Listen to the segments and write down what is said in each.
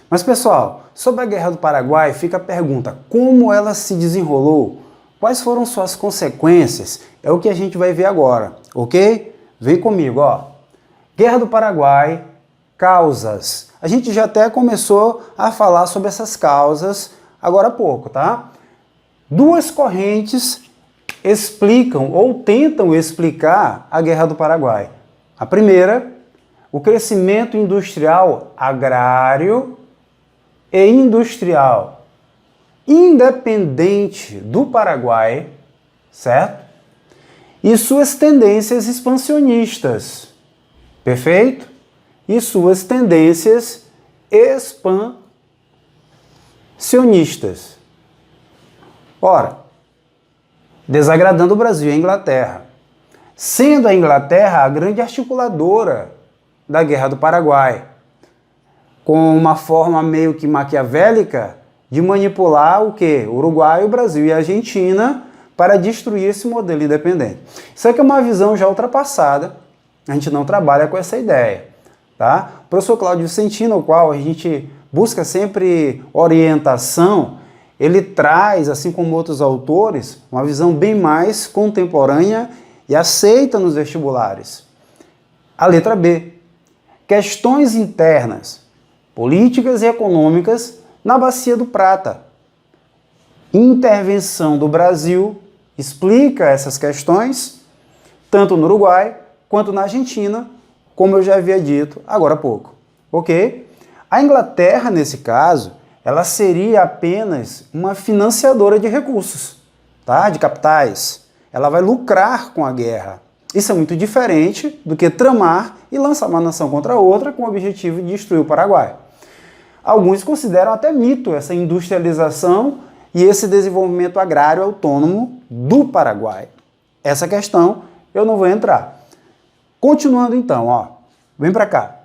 Mas pessoal, sobre a Guerra do Paraguai fica a pergunta, como ela se desenrolou? Quais foram suas consequências? É o que a gente vai ver agora, ok? Vem comigo, ó. Guerra do Paraguai, causas. A gente já até começou a falar sobre essas causas agora há pouco, tá? Duas correntes explicam ou tentam explicar a Guerra do Paraguai. A primeira, o crescimento industrial agrário e industrial independente do Paraguai, certo? E suas tendências expansionistas, perfeito? E suas tendências expansionistas. Ora, desagradando o Brasil e a Inglaterra, sendo a Inglaterra a grande articuladora da Guerra do Paraguai, com uma forma meio que maquiavélica de manipular o quê? O Uruguai, o Brasil e a Argentina para destruir esse modelo independente. Isso aqui é uma visão já ultrapassada, a gente não trabalha com essa ideia, tá? O professor Cláudio Vicentino, ao qual a gente busca sempre orientação, ele traz, assim como outros autores, uma visão bem mais contemporânea e aceita nos vestibulares. A letra B. Questões internas, políticas e econômicas na Bacia do Prata. Intervenção do Brasil explica essas questões, tanto no Uruguai quanto na Argentina, como eu já havia dito agora há pouco. Ok? A Inglaterra, nesse caso, ela seria apenas uma financiadora de recursos, tá? De capitais. Ela vai lucrar com a guerra. Isso é muito diferente do que tramar e lançar uma nação contra a outra com o objetivo de destruir o Paraguai. Alguns consideram até mito essa industrialização e esse desenvolvimento agrário autônomo do Paraguai. Essa questão eu não vou entrar. Continuando então, ó, vem para cá.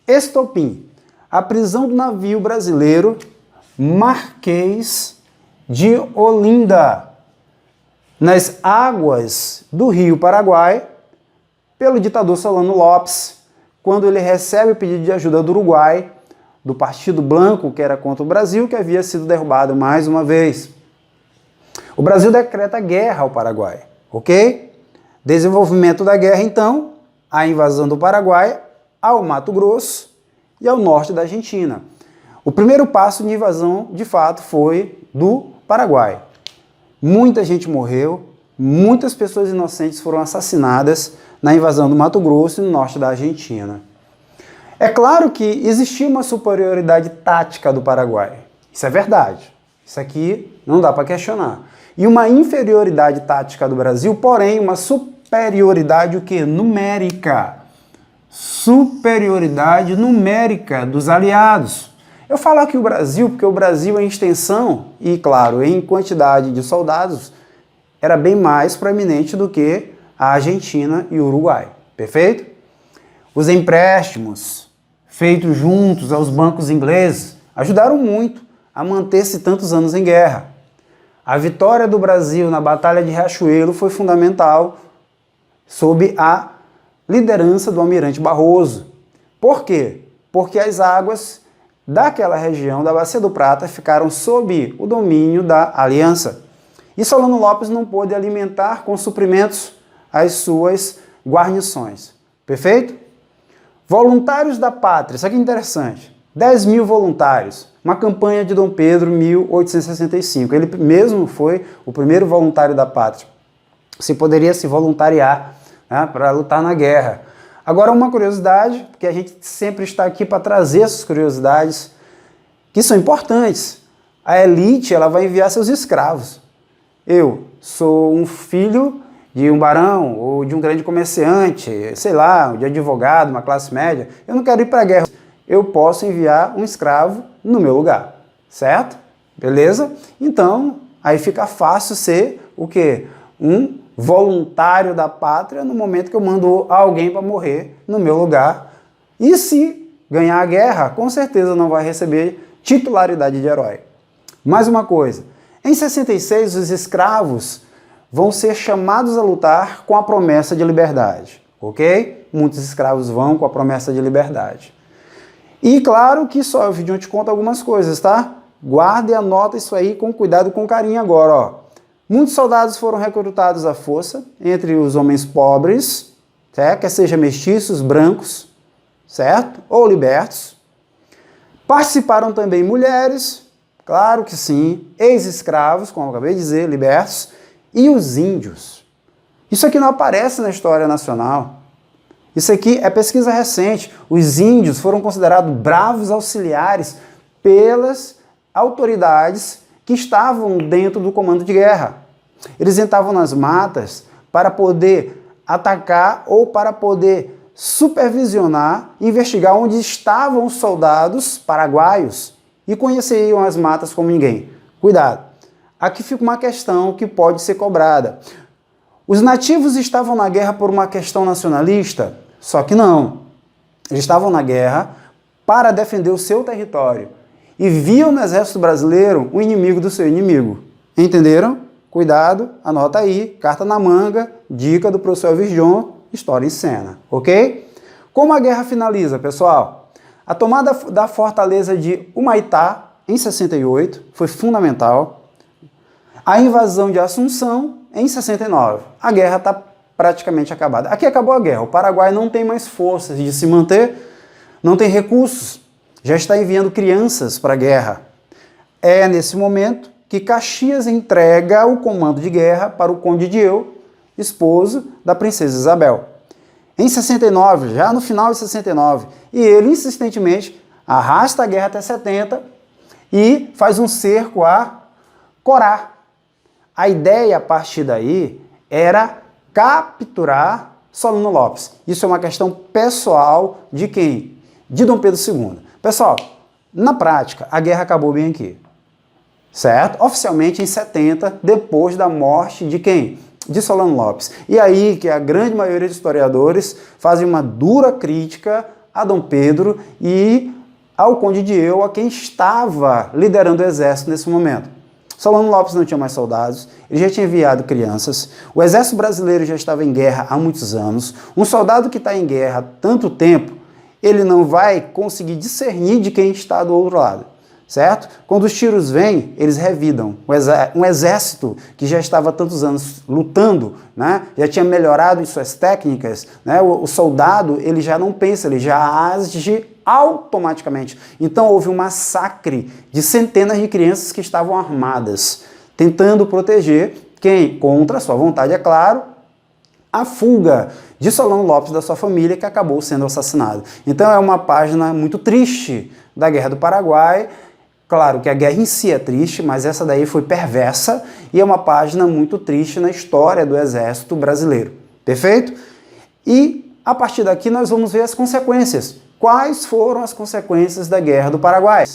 Estopim. A prisão do navio brasileiro Marquês de Olinda, nas águas do Rio Paraguai, pelo ditador Solano Lopes, quando ele recebe o pedido de ajuda do Uruguai, do Partido Blanco, que era contra o Brasil, que havia sido derrubado mais uma vez. O Brasil decreta guerra ao Paraguai, ok? Desenvolvimento da guerra, então, a invasão do Paraguai ao Mato Grosso e ao norte da Argentina. O primeiro passo de invasão, de fato, foi do Paraguai. Muita gente morreu, muitas pessoas inocentes foram assassinadas na invasão do Mato Grosso e no norte da Argentina. É claro que existia uma superioridade tática do Paraguai. Isso é verdade. Isso aqui não dá para questionar. E uma inferioridade tática do Brasil, porém uma superioridade o quê? Numérica. Superioridade numérica dos aliados. Eu falo aqui o Brasil porque o Brasil em extensão e, claro, em quantidade de soldados era bem mais proeminente do que a Argentina e o Uruguai. Perfeito? Os empréstimos feitos juntos aos bancos ingleses ajudaram muito a manter-se tantos anos em guerra. A vitória do Brasil na Batalha de Riachuelo foi fundamental sob a liderança do almirante Barroso. Por quê? Porque as águas daquela região da Bacia do Prata ficaram sob o domínio da Aliança. E Solano Lopes não pôde alimentar com suprimentos as suas guarnições. Perfeito? Voluntários da Pátria, isso aqui é interessante. 10 mil voluntários, uma campanha de Dom Pedro, 1865. Ele mesmo foi o primeiro voluntário da Pátria. Você poderia se voluntariar, né, para lutar na guerra. Agora uma curiosidade, porque a gente sempre está aqui para trazer essas curiosidades que são importantes. A elite ela vai enviar seus escravos. Eu sou um filho de um barão ou de um grande comerciante, sei lá, de advogado, uma classe média. Eu não quero ir para a guerra. Eu posso enviar um escravo no meu lugar, certo? Beleza? Então, aí fica fácil ser o quê? Um voluntário da pátria no momento que eu mando alguém para morrer no meu lugar. E se ganhar a guerra, com certeza não vai receber titularidade de herói. Mais uma coisa, em 66 os escravos vão ser chamados a lutar com a promessa de liberdade, ok? Muitos escravos vão com a promessa de liberdade. E claro que só o vídeo eu te conto algumas coisas, tá? Guarda e anota isso aí com cuidado, com carinho agora, ó. Muitos soldados foram recrutados à força, entre os homens pobres, certo? Quer seja mestiços, brancos, certo? Ou libertos. Participaram também mulheres, claro que sim, ex-escravos, como eu acabei de dizer, libertos, e os índios. Isso aqui não aparece na história nacional. Isso aqui é pesquisa recente. Os índios foram considerados bravos auxiliares pelas autoridades que estavam dentro do comando de guerra. Eles entravam nas matas para poder atacar ou para poder supervisionar, investigar onde estavam os soldados paraguaios e conheciam as matas como ninguém. Cuidado, aqui fica uma questão que pode ser cobrada. Os nativos estavam na guerra por uma questão nacionalista? Só que não. Eles estavam na guerra para defender o seu território e viam no exército brasileiro o inimigo do seu inimigo. Entenderam? Cuidado, anota aí, carta na manga, dica do professor Virjon, história em cena, ok? Como a guerra finaliza, pessoal? A tomada da fortaleza de Humaitá, em 68, foi fundamental. A invasão de Assunção, em 69. A guerra está praticamente acabada. Aqui acabou a guerra. O Paraguai não tem mais forças de se manter, não tem recursos, já está enviando crianças para a guerra. É nesse momento que Caxias entrega o comando de guerra para o Conde Dieu, esposo da princesa Isabel. Em 69, já no final de 69, e ele insistentemente arrasta a guerra até 70 e faz um cerco a Corá. A ideia a partir daí era capturar Solano Lopes. Isso é uma questão pessoal de quem? De Dom Pedro II. Pessoal, na prática, a guerra acabou bem aqui, certo? Oficialmente em 70, depois da morte de quem? De Solano Lopes. E aí que a grande maioria dos historiadores fazem uma dura crítica a Dom Pedro e ao Conde Dieu, a quem estava liderando o exército nesse momento. Solano Lopes não tinha mais soldados, ele já tinha enviado crianças, o exército brasileiro já estava em guerra há muitos anos. Um soldado que está em guerra há tanto tempo, ele não vai conseguir discernir de quem está do outro lado, certo? Quando os tiros vêm, eles revidam. Um exército que já estava há tantos anos lutando, né? Já tinha melhorado em suas técnicas, né? O soldado, ele já não pensa, ele já age automaticamente. Então houve um massacre de centenas de crianças que estavam armadas, tentando proteger quem? Contra a sua vontade, é claro, a fuga de Solano Lopes da sua família, que acabou sendo assassinado. Então é uma página muito triste da Guerra do Paraguai. Claro que a guerra em si é triste, mas essa daí foi perversa e é uma página muito triste na história do exército brasileiro. Perfeito? E a partir daqui nós vamos ver as consequências. Quais foram as consequências da Guerra do Paraguai?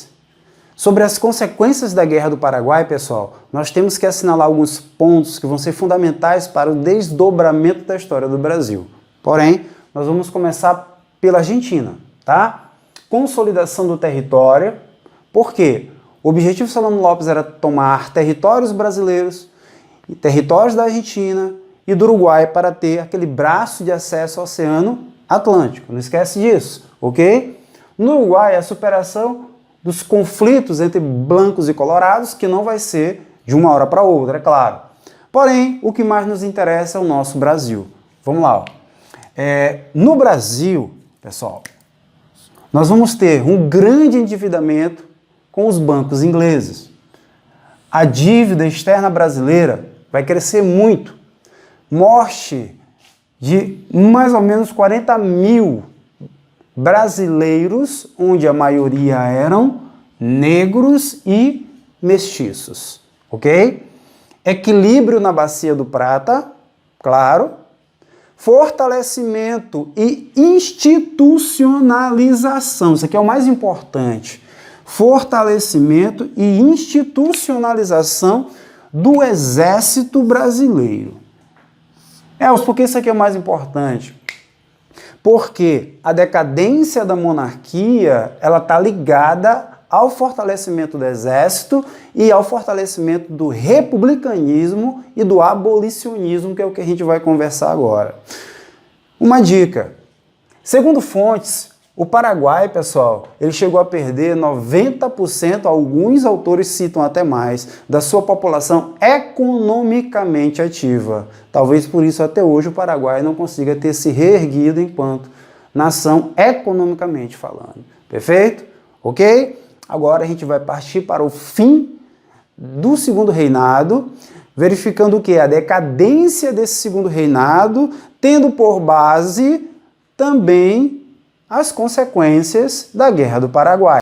Sobre as consequências da Guerra do Paraguai, pessoal, nós temos que assinalar alguns pontos que vão ser fundamentais para o desdobramento da história do Brasil. Porém, nós vamos começar pela Argentina, tá? Consolidação do território. Por quê? O objetivo de Solano Lopes era tomar territórios brasileiros, territórios da Argentina e do Uruguai para ter aquele braço de acesso ao Oceano Atlântico. Não esquece disso, ok? No Uruguai, a superação dos conflitos entre brancos e colorados, que não vai ser de uma hora para outra, é claro. Porém, o que mais nos interessa é o nosso Brasil. Vamos lá. Ó. No Brasil, pessoal, nós vamos ter um grande endividamento com os bancos ingleses. A dívida externa brasileira vai crescer muito. Morte de mais ou menos 40 mil brasileiros, onde a maioria eram negros e mestiços, ok? Equilíbrio na Bacia do Prata, claro. Fortalecimento e institucionalização, isso aqui é o mais importante. Fortalecimento e institucionalização do Exército Brasileiro. Por que isso aqui é o mais importante? Porque a decadência da monarquia ela está ligada ao fortalecimento do exército e ao fortalecimento do republicanismo e do abolicionismo, que é o que a gente vai conversar agora. Uma dica: segundo fontes, o Paraguai, pessoal, ele chegou a perder 90%, alguns autores citam até mais, da sua população economicamente ativa. Talvez por isso até hoje o Paraguai não consiga ter se reerguido enquanto nação economicamente falando. Perfeito? Ok? Agora a gente vai partir para o fim do segundo reinado, verificando o que? A decadência desse segundo reinado, tendo por base também as consequências da Guerra do Paraguai.